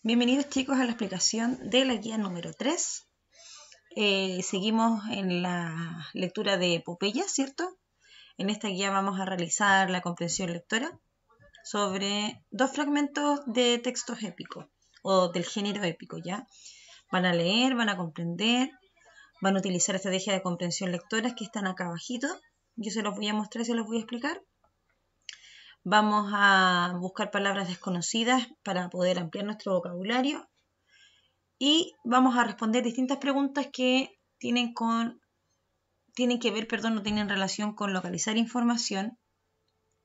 Bienvenidos chicos a la explicación de la guía número 3. Seguimos en la lectura de Epopeya, ¿cierto? En esta guía vamos a realizar la comprensión lectora sobre dos fragmentos de textos épicos o del género épico, ¿ya? Van a leer, van a comprender, van a utilizar estrategias de comprensión lectoras que están acá abajito. Yo se los voy a mostrar y se los voy a explicar. Vamos a buscar palabras desconocidas para poder ampliar nuestro vocabulario y vamos a responder distintas preguntas que tienen que ver, no tienen relación con localizar información,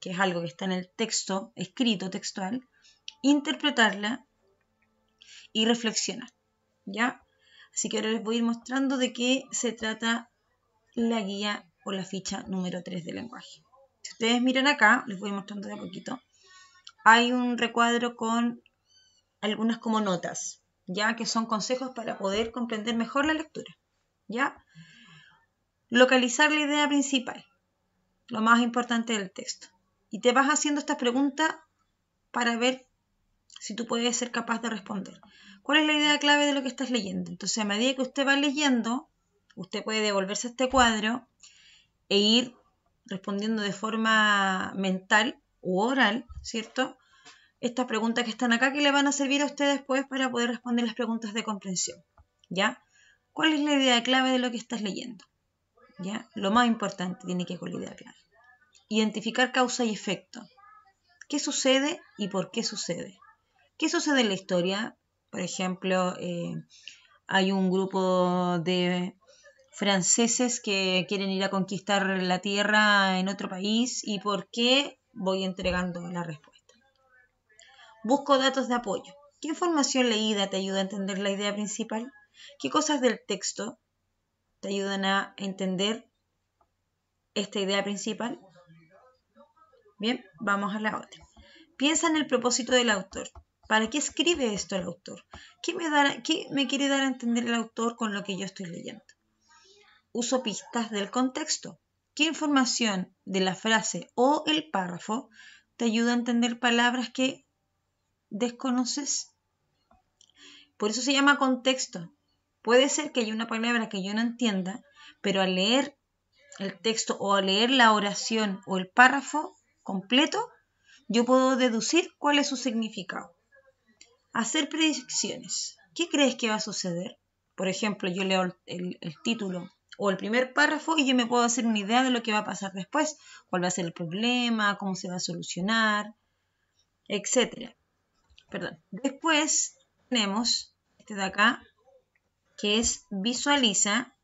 que es algo que está en el texto escrito, textual, interpretarla y reflexionar, ¿ya? Así que ahora les voy a ir mostrando de qué se trata la guía o la ficha número 3 del lenguaje. Si ustedes miran acá, les voy mostrando de a poquito, hay un recuadro con algunas como notas, ya que son consejos para poder comprender mejor la lectura, ¿ya? Localizar la idea principal, lo más importante del texto. Y te vas haciendo estas preguntas para ver si tú puedes ser capaz de responder. ¿Cuál es la idea clave de lo que estás leyendo? Entonces, a medida que usted va leyendo, usted puede devolverse a este cuadro e ir respondiendo de forma mental u oral, ¿cierto? Estas preguntas que están acá que le van a servir a usted después para poder responder las preguntas de comprensión, ¿ya? ¿Cuál es la idea clave de lo que estás leyendo? ¿Ya? Lo más importante tiene que ver con la idea clave. Identificar causa y efecto. ¿Qué sucede y por qué sucede? ¿Qué sucede en la historia? Por ejemplo, hay un grupo de franceses que quieren ir a conquistar la tierra en otro país y por qué voy entregando la respuesta. Busco datos de apoyo. ¿Qué información leída te ayuda a entender la idea principal? ¿Qué cosas del texto te ayudan a entender esta idea principal? Bien, vamos a la otra. Piensa en el propósito del autor. ¿Para qué escribe esto el autor? ¿Qué me quiere dar a entender el autor con lo que yo estoy leyendo? Uso pistas del contexto. ¿Qué información de la frase o el párrafo te ayuda a entender palabras que desconoces? Por eso se llama contexto. Puede ser que haya una palabra que yo no entienda, pero al leer el texto o al leer la oración o el párrafo completo, yo puedo deducir cuál es su significado. Hacer predicciones. ¿Qué crees que va a suceder? Por ejemplo, yo leo el título o el primer párrafo y yo me puedo hacer una idea de lo que va a pasar después, cuál va a ser el problema, cómo se va a solucionar, etc. Después tenemos este de acá, que es visualiza.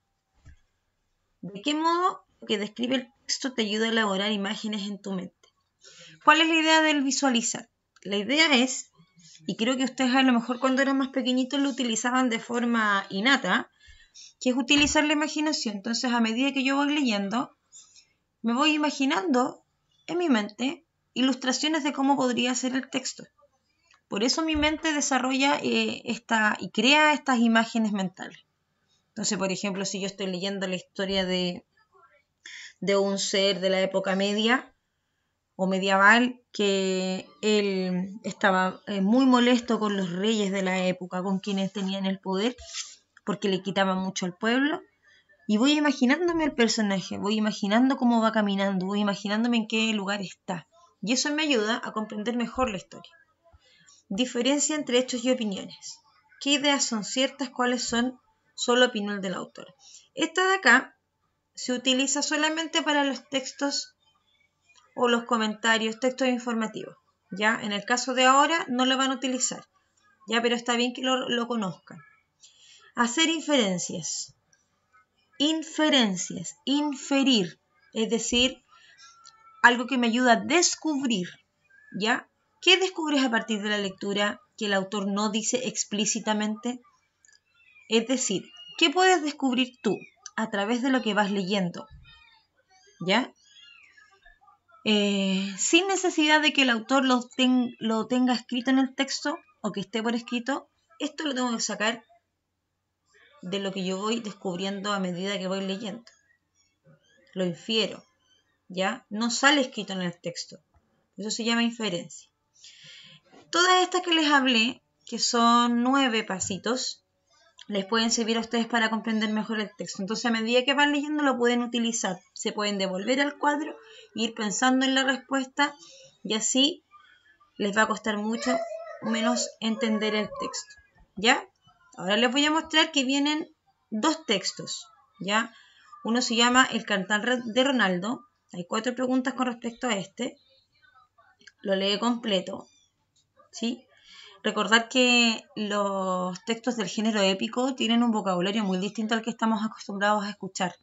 ¿De qué modo que describe el texto te ayuda a elaborar imágenes en tu mente? ¿Cuál es la idea del visualizar? La idea es, y creo que ustedes a lo mejor cuando eran más pequeñitos lo utilizaban de forma innata, que es utilizar la imaginación. Entonces, a medida que yo voy leyendo, me voy imaginando en mi mente ilustraciones de cómo podría ser el texto. Por eso mi mente desarrolla y crea estas imágenes mentales. Entonces, por ejemplo, si yo estoy leyendo la historia de un ser de la época media o medieval, que él estaba muy molesto con los reyes de la época, con quienes tenían el poder, porque le quitaban mucho al pueblo, y voy imaginándome el personaje, voy imaginando cómo va caminando, voy imaginándome en qué lugar está, y eso me ayuda a comprender mejor la historia. Diferencia entre hechos y opiniones. ¿Qué ideas son ciertas? ¿Cuáles son solo opinión del autor? Esta de acá se utiliza solamente para los textos o los comentarios, textos informativos. Ya, en el caso de ahora no lo van a utilizar, ya, pero está bien que lo conozcan. Hacer inferencias. Inferencias, inferir, es decir, algo que me ayuda a descubrir, ¿ya? ¿Qué descubres a partir de la lectura que el autor no dice explícitamente? Es decir, ¿qué puedes descubrir tú a través de lo que vas leyendo? ¿Ya? Sin necesidad de que el autor lo tenga escrito en el texto o que esté por escrito, esto lo tengo que sacar de lo que yo voy descubriendo a medida que voy leyendo. Lo infiero, ¿ya? No sale escrito en el texto. Eso se llama inferencia. Todas estas que les hablé que son 9 pasitos, les pueden servir a ustedes para comprender mejor el texto. Entonces, a medida que van leyendo, lo pueden utilizar. Se pueden devolver al cuadro, ir pensando en la respuesta y así les va a costar mucho menos entender el texto. ¿Ya? Ahora les voy a mostrar que vienen 2 textos. ¿Ya? Uno se llama El cantar de Ronaldo. Hay 4 preguntas con respecto a este. Lo lee completo. ¿Sí? Recordar que los textos del género épico tienen un vocabulario muy distinto al que estamos acostumbrados a escuchar.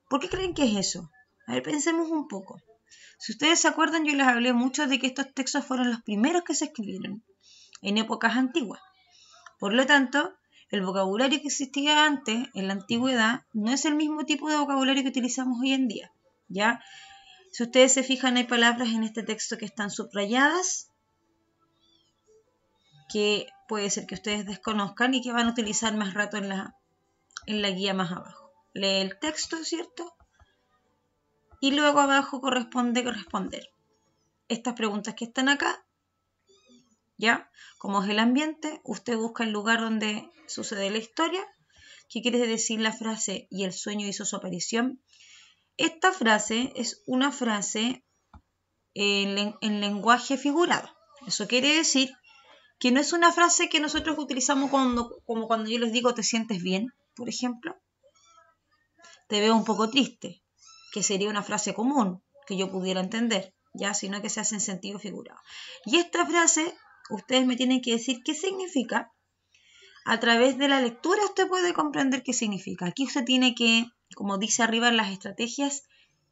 ¿Por qué creen que es eso? A ver, pensemos un poco. Si ustedes se acuerdan, yo les hablé mucho de que estos textos fueron los primeros que se escribieron en épocas antiguas. Por lo tanto, el vocabulario que existía antes, en la antigüedad, no es el mismo tipo de vocabulario que utilizamos hoy en día. ¿Ya? Si ustedes se fijan, hay palabras en este texto que están subrayadas, que puede ser que ustedes desconozcan y que van a utilizar más rato en la guía más abajo. Lee el texto, ¿cierto? Y luego abajo corresponde responder estas preguntas que están acá. ¿Ya? Como es el ambiente, usted busca el lugar donde sucede la historia. ¿Qué quiere decir la frase y el sueño hizo su aparición? Esta frase es una frase en lenguaje figurado. Eso quiere decir que no es una frase que nosotros utilizamos como cuando yo les digo ¿te sientes bien? Por ejemplo. Te veo un poco triste, que sería una frase común que yo pudiera entender, ya, sino que se hace en sentido figurado. Y esta frase, ustedes me tienen que decir qué significa. A través de la lectura usted puede comprender qué significa. Aquí usted tiene que, como dice arriba en las estrategias,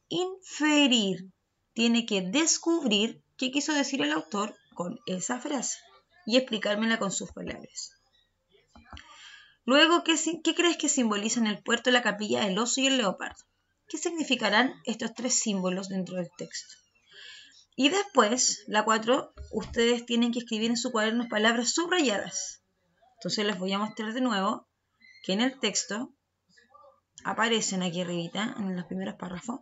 inferir. Tiene que descubrir qué quiso decir el autor con esa frase y explicármela con sus palabras. Luego, ¿qué crees que simbolizan el puerto, la capilla, el oso y el leopardo? ¿Qué significarán estos 3 símbolos dentro del texto? Y después, la 4, ustedes tienen que escribir en su cuaderno palabras subrayadas. Entonces les voy a mostrar de nuevo que en el texto aparecen aquí arribita, en los primeros párrafos,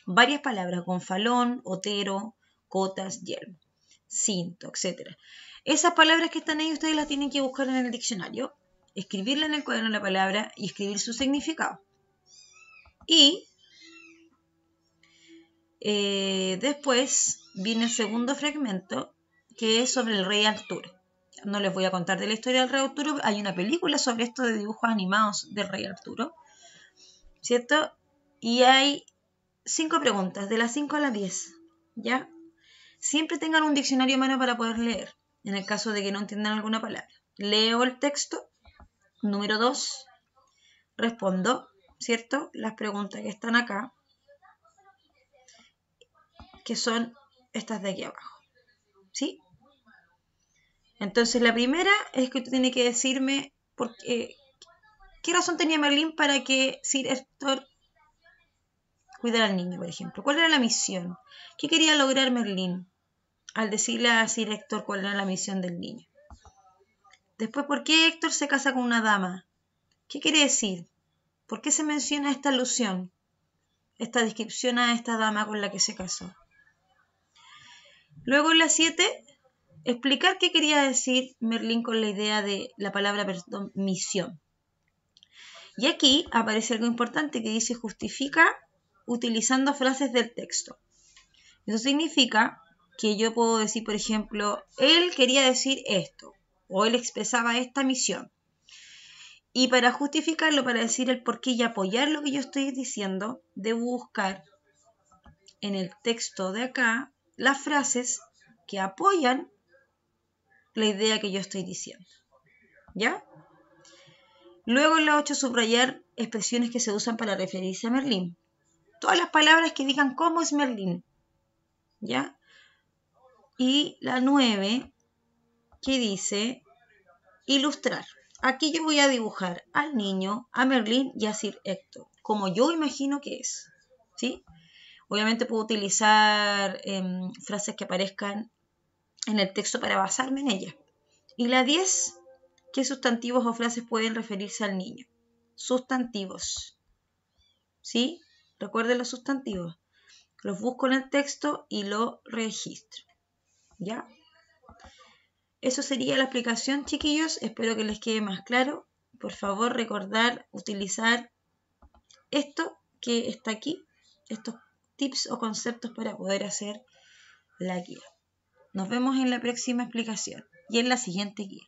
varias palabras: gonfalón, otero, cotas, yermo, cinto, etc. Esas palabras que están ahí ustedes las tienen que buscar en el diccionario, escribirla en el cuaderno la palabra y escribir su significado. Y después viene el segundo fragmento, que es sobre el rey Arturo. No les voy a contar de la historia del rey Arturo, hay una película sobre esto de dibujos animados del rey Arturo, ¿cierto? Y hay 5 preguntas, de las 5 a las 10, ¿ya? Siempre tengan un diccionario a mano para poder leer, en el caso de que no entiendan alguna palabra. Leo el texto. Número 2, respondo, ¿cierto? Las preguntas que están acá, que son estas de aquí abajo, ¿sí? Entonces la primera es que usted tiene que decirme qué razón tenía Merlín para que Sir Héctor cuidara al niño, por ejemplo. ¿Cuál era la misión? ¿Qué quería lograr Merlín al decirle a Sir Héctor cuál era la misión del niño? Después, ¿por qué Héctor se casa con una dama? ¿Qué quiere decir? ¿Por qué se menciona esta alusión, esta descripción a esta dama con la que se casó? Luego en la 7, explicar qué quería decir Merlín con la idea de la palabra, misión. Y aquí aparece algo importante que dice justifica utilizando frases del texto. Eso significa que yo puedo decir, por ejemplo, él quería decir esto, o él expresaba esta misión. Y para justificarlo, para decir el porqué y apoyar lo que yo estoy diciendo, debo buscar en el texto de acá las frases que apoyan la idea que yo estoy diciendo. ¿Ya? Luego en la 8, subrayar expresiones que se usan para referirse a Merlín. Todas las palabras que digan cómo es Merlín. ¿Ya? Y la 9, que dice ilustrar. Aquí yo voy a dibujar al niño, a Merlín y a Sir Héctor, como yo imagino que es. ¿Sí? Obviamente puedo utilizar frases que aparezcan en el texto para basarme en ellas. Y la 10, ¿qué sustantivos o frases pueden referirse al niño? Sustantivos. ¿Sí? Recuerden los sustantivos. Los busco en el texto y lo registro. ¿Ya? Eso sería la explicación, chiquillos. Espero que les quede más claro. Por favor, recordar utilizar esto que está aquí, estos tips o conceptos para poder hacer la guía. Nos vemos en la próxima explicación y en la siguiente guía.